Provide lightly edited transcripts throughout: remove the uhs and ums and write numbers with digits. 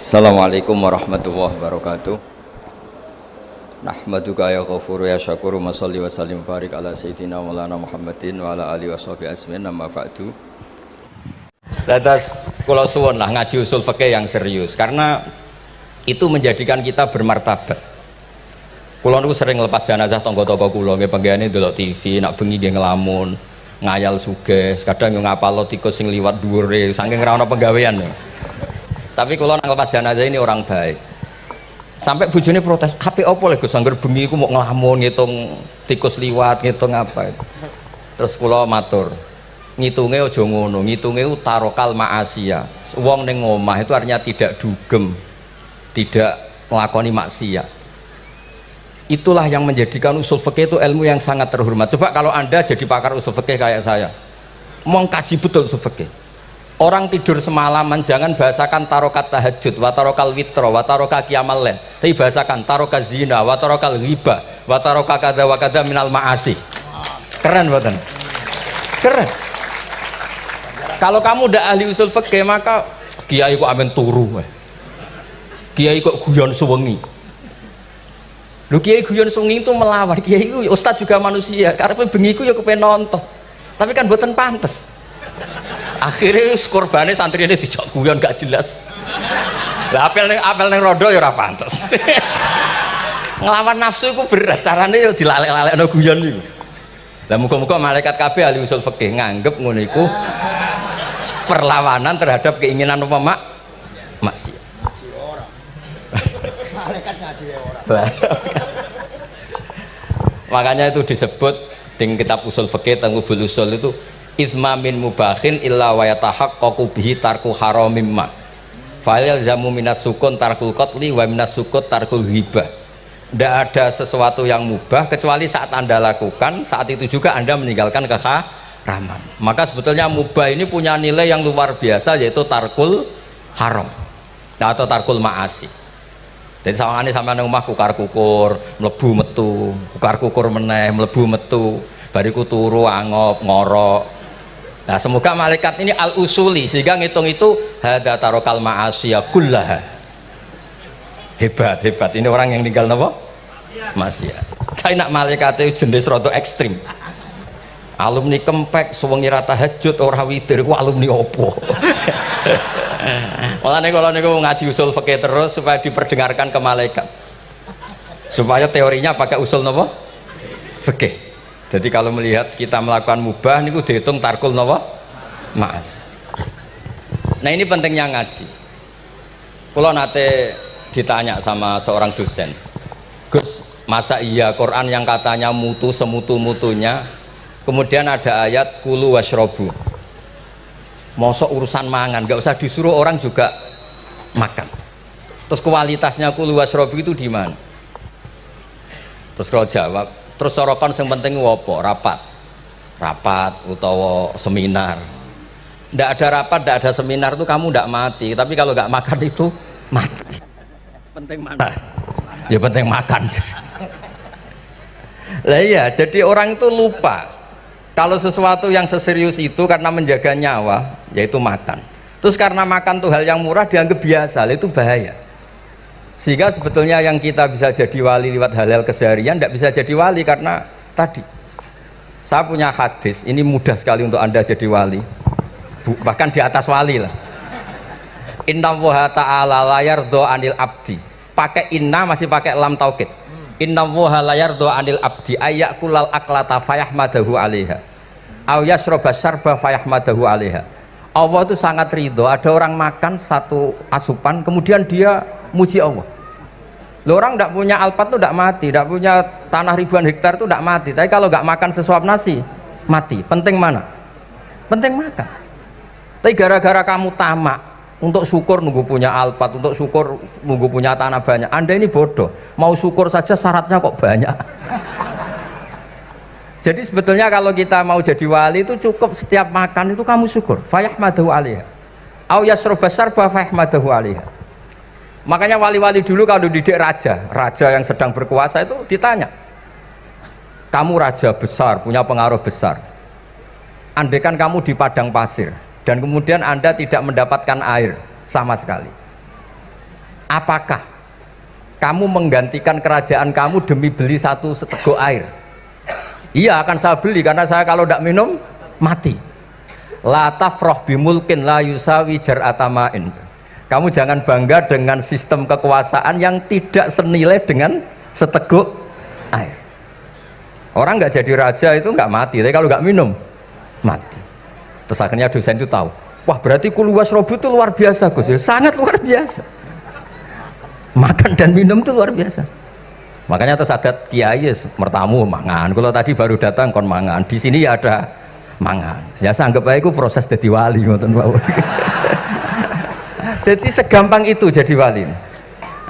Assalamualaikum warahmatullahi wabarakatuh. Nahmaduka ya ghafuru ya syakuru wa sholli wa sallim barik ala sayyidina maulana Muhammadin wa ala alihi washabihi ajmain amma ba'du. Lantas kula suwun lah ngaji usul fikih yang serius karena itu menjadikan kita bermartabat. Kula niku sering lepas jenazah tangga-tangga kula nggih penggene ndelok TV, nak bengi nggih ngelamun, ngayal sugih, kadang yo ngapalo tikus sing liwat dhuwure saking ra ono penggawean. Tapi kalau nang lepas jenazah ini orang baik. Sampai bojone protes, "HP opo lho Gus angger bengi iku mau ngelamun ngitung tikus liwat, ngitung apa." Terus kula matur, ngitunge aja ngono, ngitunge tarokal ma'asiya. Wong ning omah itu artinya tidak dugem, tidak nglakoni maksiat. Itulah yang menjadikan usul fikih itu ilmu yang sangat terhormat. Coba kalau Anda jadi pakar usul fikih kayak saya, mau kaji betul usul fikih. Orang tidur semalaman jangan bahasakan tarokat tahajud, wa tarokal witro, wa taroka qiyamal lail. Tapi bahasakan taroka zina, wa tarokal ghibah, wa taroka kada wa kada minal ma'asi. Keren buatan? Keren. Kalau kamu udah ahli usul fikih maka kiai kok amen turu. Kiai kok guyon suwengi. Lu kiai guyon suwengi itu melawan. Kiai itu ustaz juga manusia. Karena bengi ku ya kepen nonton. Tapi kan buatan pantes. Akhirnya korbannya santri ini dijak guyon gak jelas. Lah apel neng rodo ya ora pantes. Ngelawan nafsu itu berat, caranya ya dilalek-lalekno guyon niku. Lah muga-muga malaikat kabeh ahli usul fikih nganggep ngono iku perlawanan terhadap keinginan apa maksiat. Ngaji ora. Malaikat ngaji ora. Makanya itu disebut di kitab usul fikih Tanghubul Usul itu izma min mubahin illa wa yatahaqqaqu bihi tarku haramim ma fa'il zamu minas sukun tarkul qatli wa minas sukut tarkul ghibah. Tidak ada sesuatu yang mubah kecuali saat Anda lakukan, saat itu juga Anda meninggalkan keharaman. Maka sebetulnya mubah ini punya nilai yang luar biasa, yaitu tarkul haram atau tarkul ma'asi. Jadi sawangane sampean nang omah kukar kukur mlebu metu, kukar kukur meneh mlebu metu, bariku turu angop ngorok. Nah, semoga malaikat ini al-usuli sehingga ngitung itu hada tarokal ma'asiyah kullaha. Hebat. Ini orang yang tinggal napa? Maksiat. Tapi nak malaikat itu jenis rada ekstrim. Alumni kempek suwengi ra tahajud ora witir ku alumni opo? Mulane kalau niku ngaji usul fikih terus supaya diperdengarkan ke malaikat. Supaya teorinya pakai usul napa? Fikih. Jadi kalau melihat kita melakukan mubah niku dihitung tarkul napa? Ma'as. Nah, ini pentingnya ngaji. Kalau nate ditanya sama seorang dosen, "Gus, masa iya Quran yang katanya mutu semutu-mutunya, kemudian ada ayat kulu washrobu, mosok urusan mangan, gak usah disuruh orang juga makan. Terus kualitasnya kulu washrobu itu di mana?" Terus kalau jawab, terus sorokan yang penting apa? Rapat utawa seminar. Ndak ada rapat, ndak ada seminar itu kamu ndak mati, tapi kalau nggak makan itu mati. Penting mana? Ya penting makan. Lah iya, jadi orang itu lupa kalau sesuatu yang seserius itu karena menjaga nyawa, yaitu makan. Terus karena makan tuh hal yang murah dianggap biasa, itu bahaya. Sehingga sebetulnya yang kita bisa jadi wali lewat hal-hal keseharian tidak bisa jadi wali karena tadi saya punya hadis ini mudah sekali untuk Anda jadi wali, bahkan di atas wali lah. Inna woha ta'ala layar do anil abdi, pakai inna masih pakai lam taukid. Inna woha layar do anil abdi ayakulal aklata fayahmadahu alaiha aw yasroba syarba fayahmadahu alaiha. Allah itu sangat ridho ada orang makan satu asupan kemudian dia muji Allah. Loh, orang tidak punya alpat itu tidak mati, tidak punya tanah ribuan hektar itu tidak mati, tapi kalau nggak makan sesuap nasi mati. Penting mana? Penting makan. Tapi gara-gara kamu tamak untuk syukur nunggu punya alpat, untuk syukur nunggu punya tanah banyak, Anda ini bodoh. Mau syukur saja syaratnya kok banyak. Jadi sebetulnya kalau kita mau jadi wali itu cukup setiap makan itu kamu syukur. Fayahmadahu alaiha aw yasroba syarba fayahmadahu alaiha. Makanya wali-wali dulu kalau didik raja yang sedang berkuasa itu ditanya, kamu raja besar, punya pengaruh besar, andaikan kamu di padang pasir dan kemudian Anda tidak mendapatkan air sama sekali, sama sekali. apakah kamu menggantikan kerajaan kamu demi beli satu seteguk air? Iya, akan saya beli karena saya kalau tidak minum mati. La tafrah bimulkin la yusawi jar'atamain. Kamu jangan bangga dengan sistem kekuasaan yang tidak senilai dengan seteguk air. Orang nggak jadi raja itu nggak mati, tapi kalau nggak minum mati. Terus akhirnya dosen itu tahu, wah berarti kulu wasrobu itu luar biasa, Gus. Sangat luar biasa. Makan dan minum itu luar biasa. Makanya terus adat kiai mertamu mangan. Kalau tadi baru datang kon mangan, di sini ya ada mangan. Ya saya anggap aja itu proses jadi wali, ngoten Pak. Jadi segampang itu jadi wali.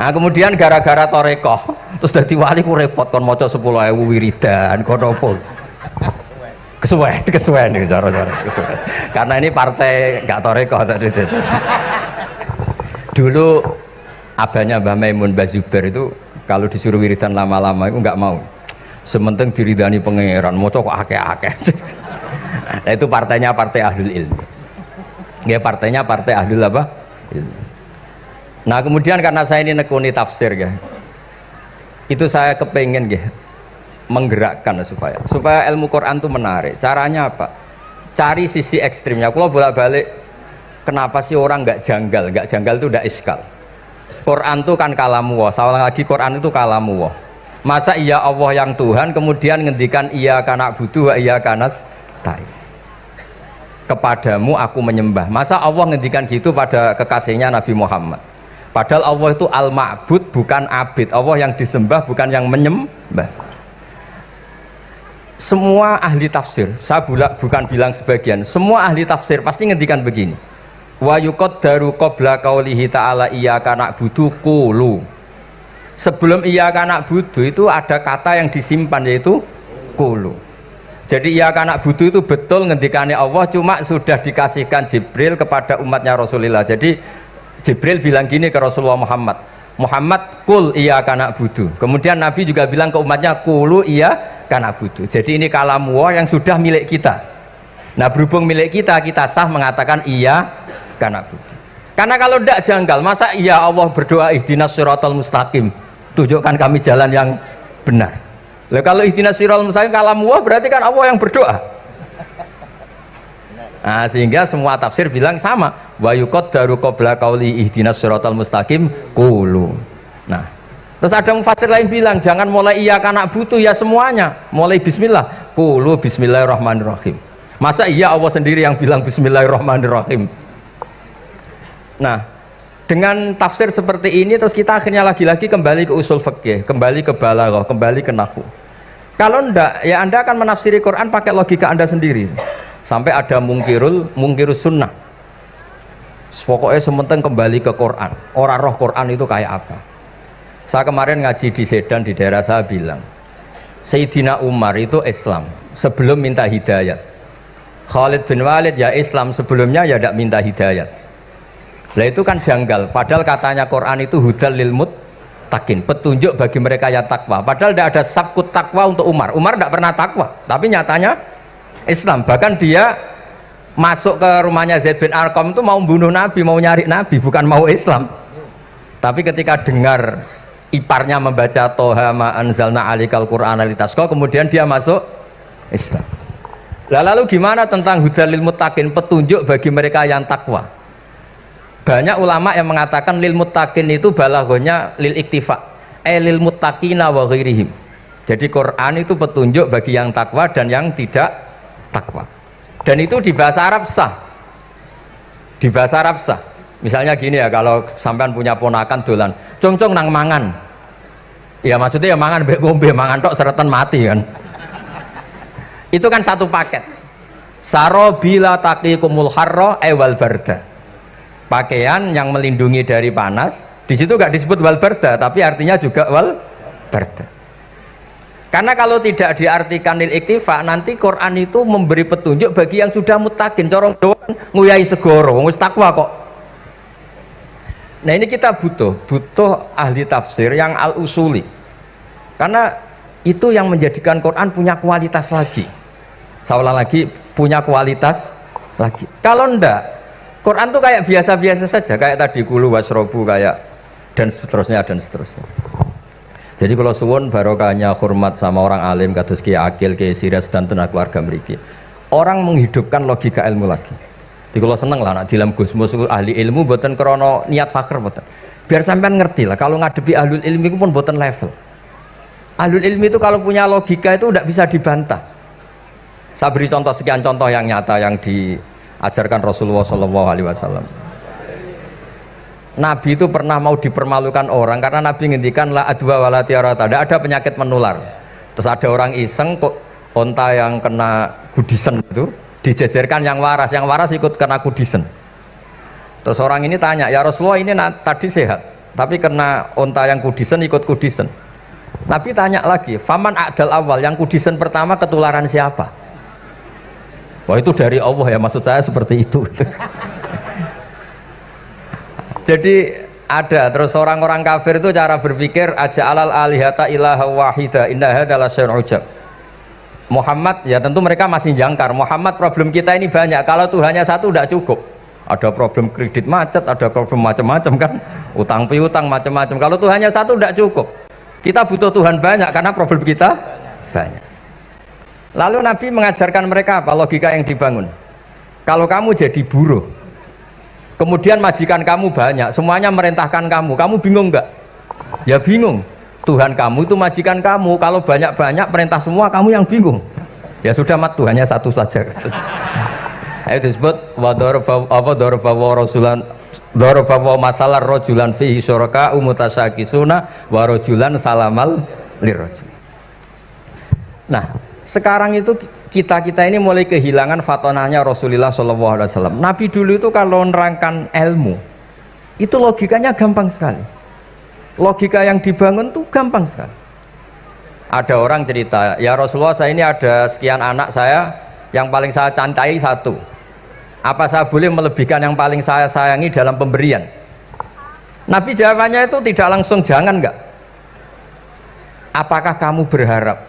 Nah, kemudian gara-gara torekoh terus jadi wali ku repot kon maca 10.000 wiridan kon opo. Kesuwen nih cara-cara kesuwen. Karena ini partai nggak torekoh tadi. Dulu abahnya Mbah Maimun Mbah Zubair itu kalau disuruh wiridan lama-lama itu nggak mau. Sementing diridani pangeran, maca kok akeh-akeh. Nah, itu partainya partai ahlul ilmi. Ya partainya partai ahlul apa? Ilmi. Nah kemudian karena saya ini nekuni tafsir ya, itu saya kepengen ya menggerakkan supaya ilmu Quran itu menarik. Caranya apa? Cari sisi ekstrimnya. Kalau bolak-balik, kenapa sih orang nggak janggal? Nggak janggal itu udah iskal. Quran itu kan kalamu Allah. Saya lagi Quran itu kalamu Allah. Masa iya Allah yang Tuhan kemudian ngendikan iya kana butuh iya kanas tai. Kepadamu aku menyembah. Masa Allah ngendikan gitu pada kekasihnya Nabi Muhammad? Padahal Allah itu al-ma'bud bukan abid. Allah yang disembah bukan yang menyembah. Semua ahli tafsir, saya bukan bilang sebagian, semua ahli tafsir pasti ngendikan begini. Wa yuqaddaru qabla qaulihi ta'ala iyyaka na'budu qulu. Sebelum iyyaka na'budu itu ada kata yang disimpan yaitu qulu. Jadi iyyaka na'budu itu betul ngendikane Allah, cuma sudah dikasihkan Jibril kepada umatnya Rasulullah. Jadi Jibril bilang gini ke Rasulullah Muhammad qul iyyaka na'budu. Kemudian Nabi juga bilang ke umatnya qulu iyyaka na'budu. Jadi ini kalam Allah yang sudah milik kita. Nah berhubung milik kita, kita sah mengatakan iyyaka na'budu. Karena kalau tidak janggal, masa iya Allah berdoa ihdinas siratal mustaqim, tunjukkan kami jalan yang benar. Lah kalau ihdinas siratal mustaqim kalam Allah berarti kan Allah yang berdoa. Nah, sehingga semua tafsir bilang sama, wa yuqaddaru qabla qauli ihdinas siratal mustaqim qulu. Nah, terus ada mufassir lain bilang jangan mulai iya karena butuh ya semuanya, mulai bismillah, qulu bismillahirrahmanirrahim. Masa iya Allah sendiri yang bilang bismillahirrahmanirrahim? Nah, dengan tafsir seperti ini terus kita akhirnya lagi-lagi kembali ke usul fikih, kembali ke balaghah, kembali ke nahwu. Kalau ndak, ya Anda akan menafsiri Quran pakai logika Anda sendiri. Sampai ada mungkirus sunnah. Pokoknya sementing kembali ke Quran. Orang roh Quran itu kayak apa? Saya kemarin ngaji di Sedan di daerah saya bilang, Sayyidina Umar itu Islam sebelum minta hidayat. Khalid bin Walid ya Islam sebelumnya ya tidak minta hidayat. Lah itu kan janggal. Padahal katanya Quran itu hudal lil muttaqin, petunjuk bagi mereka yang takwa. Padahal tidak ada sabkut takwa untuk Umar. Umar tidak pernah takwa, tapi nyatanya Islam. Bahkan dia masuk ke rumahnya Zaid bin Arqam itu mau bunuh Nabi, mau nyari Nabi, bukan mau Islam. Tapi ketika dengar iparnya membaca Toha ma anzalna alikal qur'ana litasqa, kemudian dia masuk Islam. Lalu gimana tentang hudalil muttaqin, petunjuk bagi mereka yang takwa? Banyak ulama yang mengatakan lil muttaqin itu balaghahnya lil iktifa, lil muttaqina wa ghairihim. Jadi Quran itu petunjuk bagi yang takwa dan yang tidak takwa. Dan itu di bahasa Arab sah. Di bahasa Arab sah. Misalnya gini ya, kalau sampean punya ponakan dolan, cong-cong nang mangan. Ya maksudnya ya mangan mbek ngombe, mangan tok seretan mati kan. Itu kan satu paket. Sarobila taqikumul harra wal barda. Pakaian yang melindungi dari panas. Di situ enggak disebut wal barda, tapi artinya juga wal barda. Karena kalau tidak diartikan lil iktifa, nanti Quran itu memberi petunjuk bagi yang sudah mutakin, corong doang nguyai segoro, wis takwa kok. Nah ini kita butuh ahli tafsir yang al-usuli. Karena itu yang menjadikan Quran punya kualitas lagi. Seolah lagi punya kualitas lagi. Kalau ndak, Quran tuh kayak biasa-biasa saja, kayak tadi kulu wasrobu, kayak dan seterusnya dan seterusnya. Jadi kalau suwun barokahnya hormat sama orang alim kados Ki Akil, Ki Siras dan tenaga keluarga mriki. Orang menghidupkan logika ilmu lagi. Jadi kalau seneng lah nak dalam Gusmus ahli ilmu mboten krana niat fakir mboten. Biar sampean ngerti lah kalau ngadepi ahlul ilmi itu pun mboten level. Ahlul ilmi itu kalau punya logika itu tidak bisa dibantah. Saya beri contoh sekian contoh yang nyata yang diajarkan Rasulullah SAW. Nabi itu pernah mau dipermalukan orang karena Nabi ngendikan la adwa wala tiarata, tidak ada penyakit menular. Terus ada orang iseng kok onta yang kena gudisen itu dijejerkan yang waras ikut kena gudisen. Terus orang ini tanya, ya Rasulullah ini tadi sehat tapi kena onta yang gudisen ikut gudisen. Nabi tanya lagi, faman a'dal awal, yang kudisen pertama ketularan siapa? Wah itu dari Allah ya, maksud saya seperti itu. Jadi ada terus orang-orang kafir itu cara berpikir aja alal alihata ilaha wahida inna hadalah syai'un ujab. Muhammad ya tentu mereka masih jangkar, Muhammad problem kita ini banyak, kalau Tuhannya satu tidak cukup. Ada problem kredit macet, ada problem macam-macam kan, utang piutang macam-macam. Kalau Tuhannya satu tidak cukup. Kita butuh Tuhan banyak karena problem kita banyak. Lalu Nabi mengajarkan mereka apa logika yang dibangun. Kalau kamu jadi buruh, kemudian majikan kamu banyak, semuanya merintahkan kamu, kamu bingung enggak? Ya bingung. Tuhan kamu itu majikan kamu, kalau banyak-banyak perintah semua kamu yang bingung. Ya sudah mat Tuhannya satu saja. Itu disebut Dorobawa masalah rojulan fihi syuraka umutasakisuna warojulan salamal lirrojul. Nah sekarang itu kita ini mulai kehilangan fatonahnya Rasulullah SAW. Nabi dulu itu kalau nerangkan ilmu itu logikanya gampang sekali, logika yang dibangun tuh gampang sekali. Ada orang cerita, ya Rasulullah saya ini ada sekian anak saya, yang paling saya cintai satu, apa saya boleh melebihkan yang paling saya sayangi dalam pemberian? Nabi jawabannya itu tidak langsung jangan enggak. Apakah kamu berharap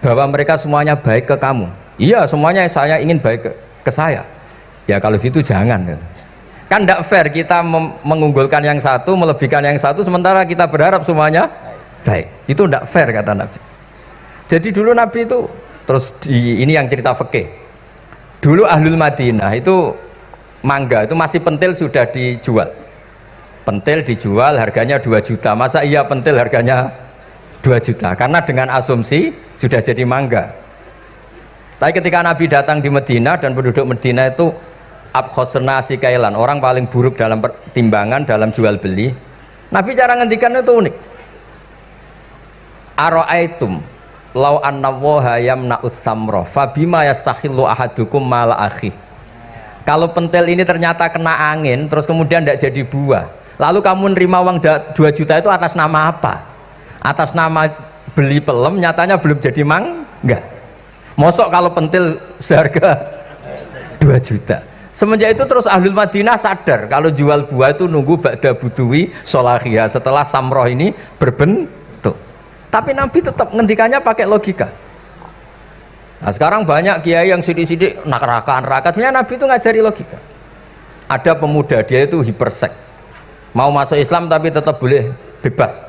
bahwa mereka semuanya baik ke kamu? Iya semuanya saya ingin baik ke saya. Ya kalau gitu jangan gitu. Kan tidak fair kita mengunggulkan yang satu, melebihkan yang satu, sementara kita berharap semuanya baik. Itu tidak fair kata Nabi. Jadi dulu Nabi itu terus ini yang cerita fikih. Dulu Ahlul Madinah itu mangga itu masih pentil sudah dijual. Pentil dijual harganya 2 juta. Masa iya pentil harganya 2 juta? Karena dengan asumsi sudah jadi mangga. Tapi ketika Nabi datang di Madinah dan penduduk Madinah itu abkhosna sikailan, orang paling buruk dalam pertimbangan dalam jual beli. Nabi cara ngendikan itu unik. Aro'aitum lau anna waha yamna'us samroh fabima yastakhillu ahadukum mala akhi. Kalau pentil ini ternyata kena angin terus kemudian tidak jadi buah, lalu kamu nerima uang 2 juta itu atas nama apa? Atas nama beli pelem, nyatanya belum jadi mangga. Mosok kalau pentil seharga 2 juta. Semenjak itu terus Ahlul Madinah sadar kalau jual buah itu nunggu ba'da buduwi solahiyah, setelah samroh ini berbentuk. Tapi Nabi tetap ngendikannya pakai logika. Nah sekarang banyak kiai yang sidik-sidik neraka, sebenarnya Nabi itu ngajari logika. Ada pemuda dia itu hipersek, mau masuk Islam tapi tetap boleh bebas.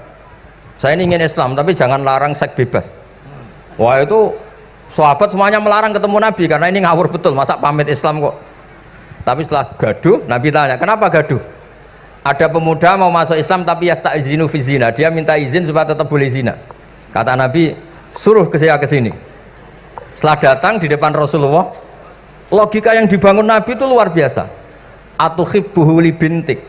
Saya ini ingin Islam tapi jangan larang seks bebas. Wah itu sahabat semuanya melarang ketemu Nabi karena ini ngawur betul, masa pamit Islam kok. Tapi setelah gaduh Nabi tanya, kenapa gaduh? Ada pemuda mau masuk Islam tapi yasta'izinu fi zina, dia minta izin supaya tetap boleh zina. Kata Nabi, suruh ke saya ke sini. Setelah datang di depan Rasulullah, logika yang dibangun Nabi itu luar biasa. Atuhibbuhu li bintik.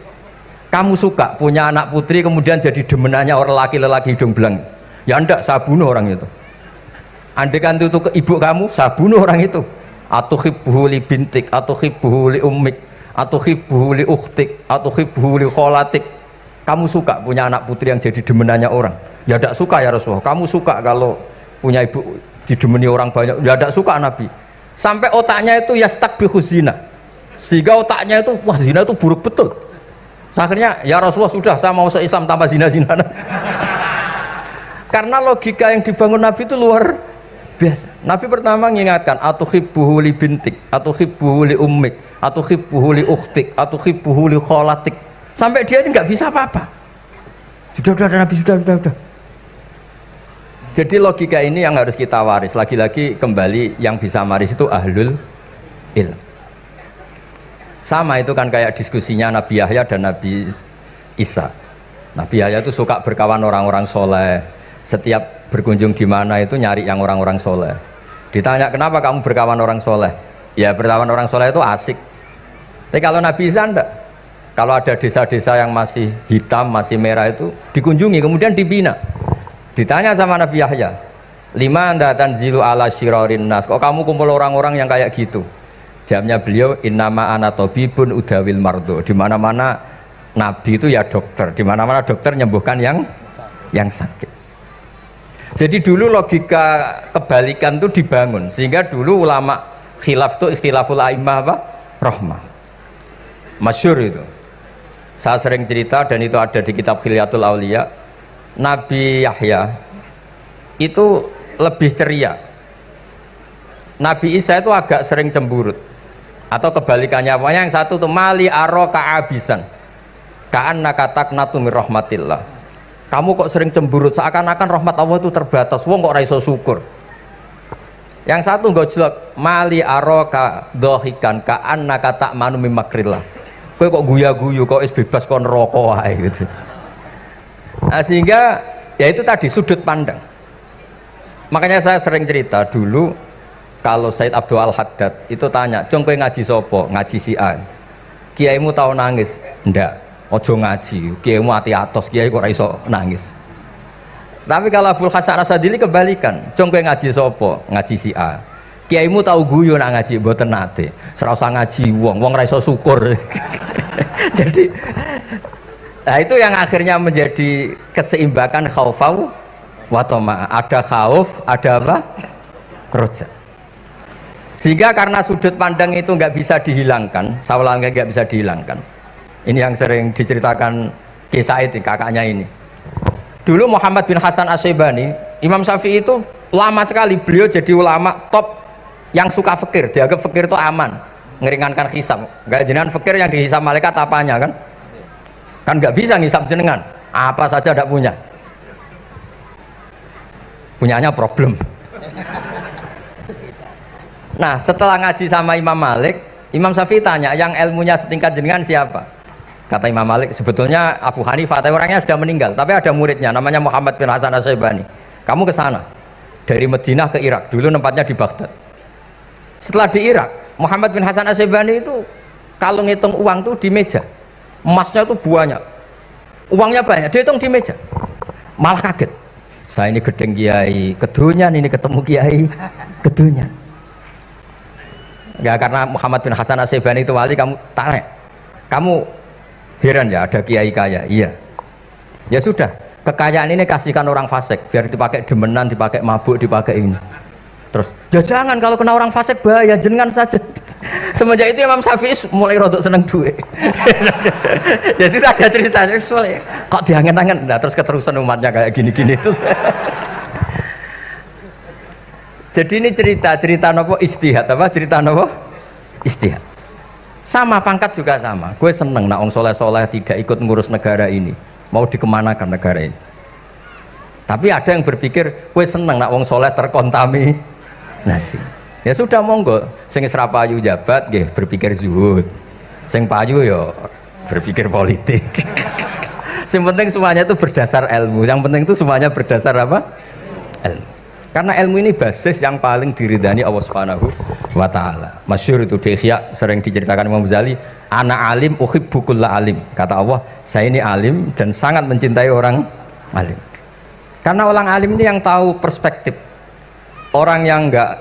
Kamu suka punya anak putri kemudian jadi demenannya orang laki-laki hidung belang? Ya enggak, saya bunuh orang itu. Andaikan itu ke ibu kamu, saya bunuh orang itu. Atuhibbuhu li bintik, atuhibbuhu li ummik, atuhibbuhu li ukhtik, atuhibbuhu li kholatik. Kamu suka punya anak putri yang jadi demenannya orang? Ya tidak suka ya Rasulullah. Kamu suka kalau punya ibu didemeni orang banyak? Ya tidak suka Nabi. Sampai otaknya itu yastakbihu zina, sehingga otaknya itu wah zina itu buruk betul. Akhirnya ya Rasulullah sudah, saya mau se-Islam tanpa zina-zina. Karena logika yang dibangun Nabi itu luar biasa. Nabi pertama mengingatkan atuhibbuhu li bintik, atuhibbuhu li ummik, atuhibbuhu li ukhtik, atuhibbuhu li kholatik. Sampai dia ini nggak bisa apa-apa. Sudah Nabi sudah. Jadi logika ini yang harus kita waris. Lagi-lagi kembali yang bisa waris itu ahlul ilm. Sama itu kan kayak diskusinya Nabi Yahya dan Nabi Isa. Nabi Yahya itu suka berkawan orang-orang soleh. Setiap berkunjung di mana itu nyari yang orang-orang soleh. Ditanya kenapa kamu berkawan orang soleh? Ya berkawan orang soleh itu asik. Tapi kalau Nabi Isa enggak. Kalau ada desa-desa yang masih hitam, masih merah itu dikunjungi, kemudian dibina. Ditanya sama Nabi Yahya, lima anda tanzilu ala syirarin nas, kok kamu kumpul orang-orang yang kayak gitu? Jawabnya beliau, innama ana tabibun udawil mardo. Di mana-mana Nabi itu ya dokter, di mana-mana dokter menyembuhkan yang sakit. Jadi dulu logika kebalikan itu dibangun, sehingga dulu ulama khilaf itu ikhtilaful a'immah apa? Rahmah. Masyhur itu. Saya sering cerita dan itu ada di kitab Khilyatul Auliya. Nabi Yahya itu lebih ceria. Nabi Isa itu agak sering cemburut. Atau kebalikannya, pokoknya yang satu tuh mali aro ka'abisan ka'annaka taqnatu mir rahmatillah. Kamu kok sering cemburut, seakan-akan rahmat Allah itu terbatas. Wong kok ra iso syukur. Yang satu gojlok mali aro ka dohikan ka'annaka ta'manu mim makrillah. Kowe kok guya-guyu, kok is bebas kon neraka wae gitu. Nah, sehingga ya itu tadi sudut pandang. Makanya saya sering cerita dulu kalau Said Abdul Al-Haddad itu tanya, "Cung kowe ngaji sopo?" Ngaji si A. Kiaimu tahu nangis? Ndak. Ojo ngaji. Kiaimu ati atos, kiai kok ora iso nangis. Tapi kalau Abdul Hasan Asadili kebalikan, "Cung kowe ngaji sopo?" Ngaji si A. Kiaimu tahu guyu nak ngaji mboten nate. Ora usah ngaji wong ora iso syukur. Jadi nah itu yang akhirnya menjadi keseimbangan khaufau wa tama. Ada khauf, ada apa? Roja. Sehingga karena sudut pandang itu nggak bisa dihilangkan, sawalangnya nggak bisa dihilangkan. Ini yang sering diceritakan kisah itu kakaknya ini. Dulu Muhammad bin Hasan Asy-Syaibani, Imam Syafi'i itu lama sekali beliau jadi ulama top yang suka fikir. Dianggap fikir itu aman, ngeringankan hisab. Nggak jenengan fikir yang dihisab malaikat apanya kan? Kan nggak bisa ngisap jenengan, apa saja tidak punya, punyanya problem. Nah setelah ngaji sama Imam Malik, Imam Syafi'i tanya, yang ilmunya setingkat jenengan siapa? Kata Imam Malik, sebetulnya Abu Hanifah, tapi orangnya sudah meninggal, tapi ada muridnya namanya Muhammad bin Hasan Asy-Syaibani. Kamu ke sana dari Madinah ke Irak, dulu tempatnya di Baghdad. Setelah di Irak, Muhammad bin Hasan Asy-Syaibani itu kalau ngitung uang tuh di meja, emasnya tuh banyak, uangnya banyak, dia hitung di meja, malah kaget. Saya ini gedeng kiai kedunyan, ini ketemu kiai kedunyan. Ya karena Muhammad bin Hasan Asy-Syaibani itu wali, kamu tanya, kamu heran ya ada kiai kaya? Iya. Ya sudah, kekayaan ini kasihkan orang fasik, biar dipakai demenan, dipakai mabuk, dipakai ini. Terus, ya jangan, kalau kena orang fasik bahaya, jenengan saja. Semenjak itu Imam Syafi'i mulai rodok seneng duit. Jadi ada ceritanya, kok diangen-angen, nah terus keterusan umatnya kayak gini-gini tuh. Jadi ini cerita nopo istihad, apa cerita nopo istihad. Sama pangkat juga sama. Gue seneng nak orang soleh-soleh tidak ikut ngurus negara ini, mau dikemanakan negara ini. Tapi ada yang berpikir, gue seneng nak orang soleh terkontaminasi. Ya sudah monggo, sing serapayu jabat, gih berpikir zuhud. Sing payu yo berpikir politik. Yang penting semuanya itu berdasar ilmu. Yang penting itu semuanya berdasar apa? Ilmu. Karena ilmu ini basis yang paling diridani Allah Subhanahu wa Ta'ala. Masyhur itu di Ihya sering diceritakan Imam Ghazali, ana alim uhibbu kulla alim. Kata Allah, saya ini alim dan sangat mencintai orang alim. Karena orang alim ini yang tahu perspektif. Orang yang enggak,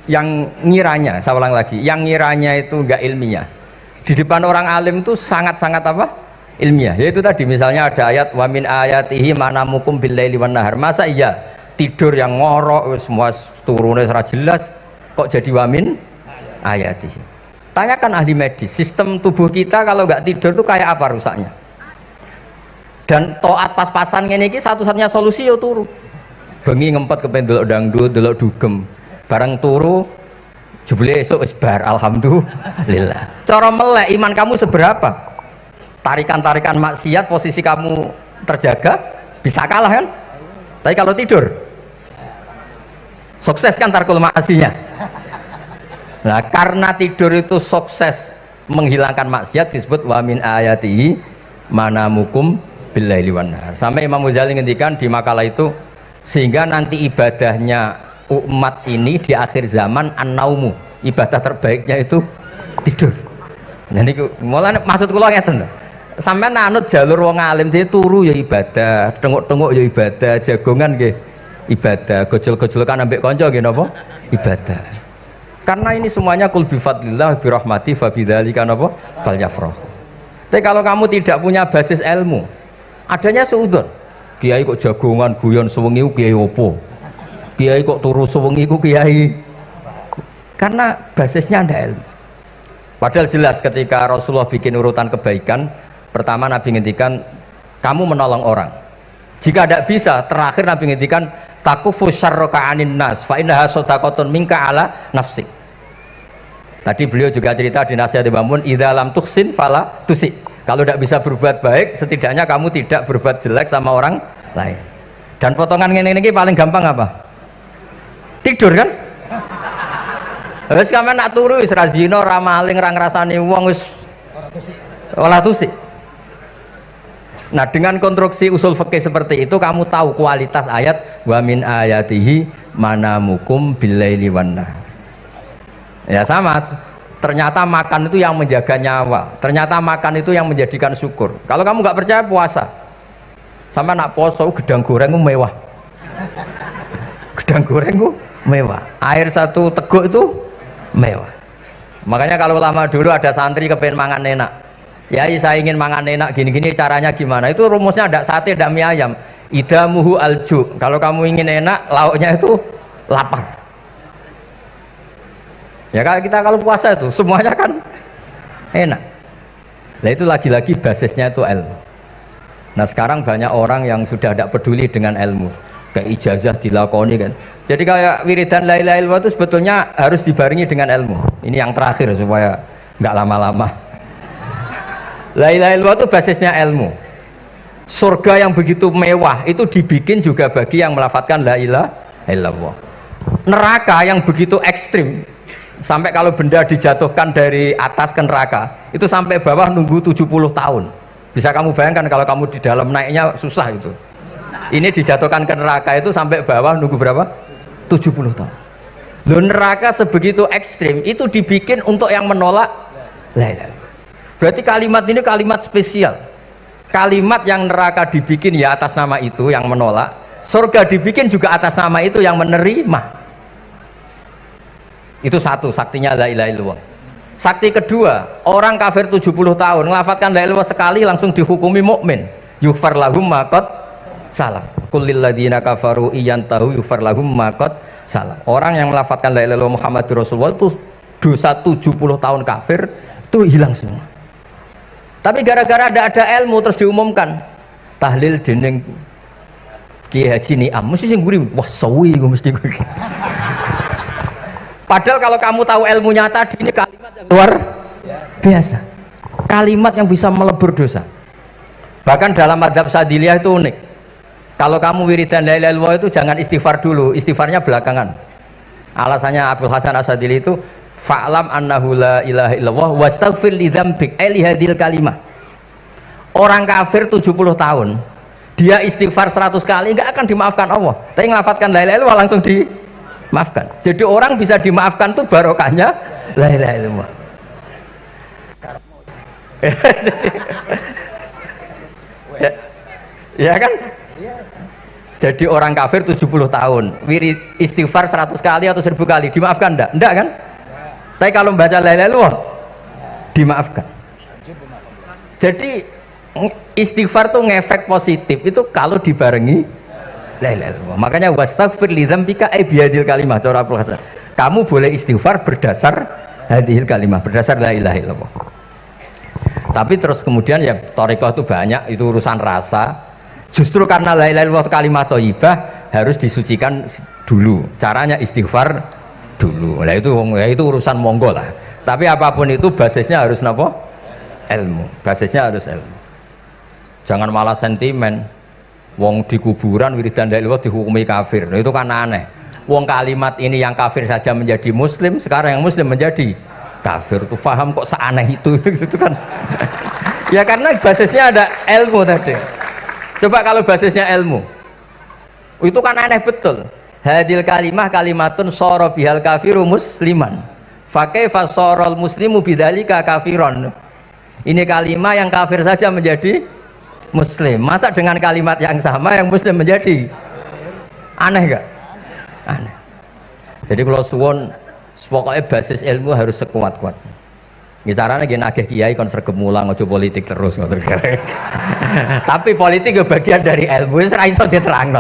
yang ngiranya, saya ulang lagi, yang ngiranya itu enggak ilmiah. Di depan orang alim itu sangat-sangat apa? Ilmiah. Yaitu tadi misalnya ada ayat wa min ayatihi manamukum billaili wan nahar. Masa iya tidur yang ngorok semua turunnya secara jelas kok jadi wamin ayati. Tanyakan ahli medis, sistem tubuh kita kalau nggak tidur tuh kayak apa rusaknya. Dan toat pas-pasan ini satu-satunya solusi yo turu. Bengi ngempet kepen delok dangdut, delok dugem. Bareng turu jebule esuk wis bar, alhamdulillah. Cara melek iman kamu seberapa? Tarikan-tarikan maksiat posisi kamu terjaga, bisa kalah kan? Tapi kalau tidur sukses kan tarkul maksinya. Nah, karena tidur itu sukses menghilangkan maksiat disebut wa min ayatihi manamukum billaili wan nahar. Sampai Imam Ghazali ngendikan di makalah itu, sehingga nanti ibadahnya umat ini di akhir zaman an-naumu, ibadah terbaiknya itu tidur. Nah niku mulane maksud kula ngeten lho. Sampeyan anut jalur wong alim dhewe turu ya ibadah, tengok-tengok ya ibadah, jagongan nggih ibadah, gojol-gojolkan ambek kanca nggih napa? Ibadah. Karena ini semuanya kul bi fadlillah bi rahmati fa bidzalika napa? Falyafrahu. Tapi kalau kamu tidak punya basis ilmu, adanya suudzon. Kiai kok jagongan guyon sewengi ku kiai opo? Kiai kok turu sewengi ku kiai. Karena basisnya ndak ilmu. Padahal jelas ketika Rasulullah bikin urutan kebaikan, pertama Nabi ngendikan kamu menolong orang. Jika tidak bisa, terakhir Nabi ngendikan takufu syarraka anin nas fa innaha shadaqatun minka ala nafsik. Tadi beliau juga cerita di nasihat Imam Mun, idza lam tuhsin fala tusi. Kalau tidak bisa berbuat baik, setidaknya kamu tidak berbuat jelek sama orang lain. Dan potongan ini paling gampang apa? Tidur kan? Wis sampeyan nak turu wis ra zina, ra maling, ra ngrasani wong wis ora tusik. Nah, dengan konstruksi usul fikih seperti itu kamu tahu kualitas ayat wa min ayatihi manamukum billaili wan nahar. Ya sama, ternyata makan itu yang menjaga nyawa, ternyata makan itu yang menjadikan syukur. Kalau kamu nggak percaya puasa, sama nak poso gedang goreng mewah, gedang goreng mewah, air satu teguk itu mewah. Makanya kalau lama dulu ada santri kepengen mangan enak, ya saya ingin mangan enak gini-gini, caranya gimana? Itu rumusnya ada sate, ada mie ayam. Idamuhu alju, kalau kamu ingin enak lauknya itu lapar. Ya kalau puasa itu semuanya kan enak. Nah itu lagi-lagi basisnya itu ilmu. Nah sekarang banyak orang yang sudah tidak peduli dengan ilmu, kayak ijazah dilakoni kan. Jadi kayak wiridan la ilaha illallah itu sebetulnya harus dibarengi dengan ilmu. Ini yang terakhir supaya nggak lama-lama. La ilaha illallah itu basisnya ilmu. Surga yang begitu mewah itu dibikin juga bagi yang melafadzkan la ilaha illallah. Neraka yang begitu ekstrim, sampai kalau benda dijatuhkan dari atas ke neraka itu sampai bawah nunggu 70 tahun. Bisa kamu bayangkan kalau kamu di dalam, naiknya susah itu. Ini dijatuhkan ke neraka itu sampai bawah nunggu berapa? 70 tahun. Loh, neraka sebegitu ekstrim itu dibikin untuk yang menolak la ilaha. Berarti kalimat ini kalimat spesial. Kalimat yang neraka dibikin ya atas nama itu yang menolak, surga dibikin juga atas nama itu yang menerima. Itu satu saktinya la ilaha illallah. Sakti kedua, orang kafir 70 tahun ngelafadzkan la ilaha illallah sekali langsung dihukumi mukmin. Yughfar lahum ma qad salah. Qul lil ladzina kafaru iyantahu yughfar lahum ma qad salah. Orang yang melafadzkan la ilaha illallah Muhammadur Rasulullah itu dosa 70 tahun kafir itu hilang semua. Tapi gara-gara ada ilmu terus diumumkan tahlil dening Kiai Haji Niam mesti sing nguri, wah sawi mesti nguri. Padahal kalau kamu tahu ilmunya tadi, ini kalimat yang luar biasa, kalimat yang bisa melebur dosa. Bahkan dalam madzhab Sadiliyah itu unik. Kalau kamu wiridan la ilaha illallah itu jangan istighfar dulu, istighfarnya belakangan. Alasannya Abdul Hasan As-Sadili itu fa'lam annahu la ilaha illallah wastaghfir li dzambik li hadhil kalimah. Orang kafir 70 tahun dia istighfar 100 kali enggak akan dimaafkan Allah, tapi ngelafadzkan la ilaha illallah langsung dimaafkan. Jadi orang bisa dimaafkan tuh barokahnya la ilaha illallah. Ya kan? Jadi orang kafir 70 tahun wirid istighfar 100 kali atau 1000 kali dimaafkan enggak? Enggak kan? Tapi kalau membaca la ilaha illallah dimaafkan. Jadi istighfar tuh ngefek positif itu kalau dibarengi la ilaha illallah. Makanya wastaghfir li dzambika bihadil kalimah, cara Abdul Hasan. Kamu boleh istighfar berdasar hadhil kalimah, berdasar la ilaha illallah. Tapi terus kemudian ya thariqah itu banyak, itu urusan rasa. Justru karena la ilaha illallah kalimat thayyibah harus disucikan dulu. Caranya istighfar dulu. Nah itu urusan monggo lah. Tapi apapun itu basisnya harus napa? Ilmu. Basisnya harus ilmu. Jangan malah sentimen. Wong di kuburan wiridan la ilaha dihukumi kafir. Nah, itu kan aneh. Wong kalimat ini yang kafir saja menjadi muslim, sekarang yang muslim menjadi kafir. Itu paham kok seaneh itu gitu kan. Ya karena basisnya ada ilmu tadi. Coba kalau basisnya ilmu. Itu kan aneh betul. Hadil kalimah kalimatun sara bihal kafiru musliman. Fa kaifa saral muslimu bidzalika kafiron. Ini kalimat yang kafir saja menjadi muslim. Masa dengan kalimat yang sama yang muslim menjadi aneh enggak? Aneh. Jadi kalau suwon pokoknya basis ilmu harus sekuat-kuat. Ini caranya gini nagih kiai kon sregep mulang aja politik terus ngoten. Tapi politik itu bagian dari ilmu, wis ra iso diterangno.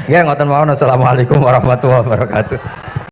Ya ngoten mawon. Assalamualaikum warahmatullahi wabarakatuh.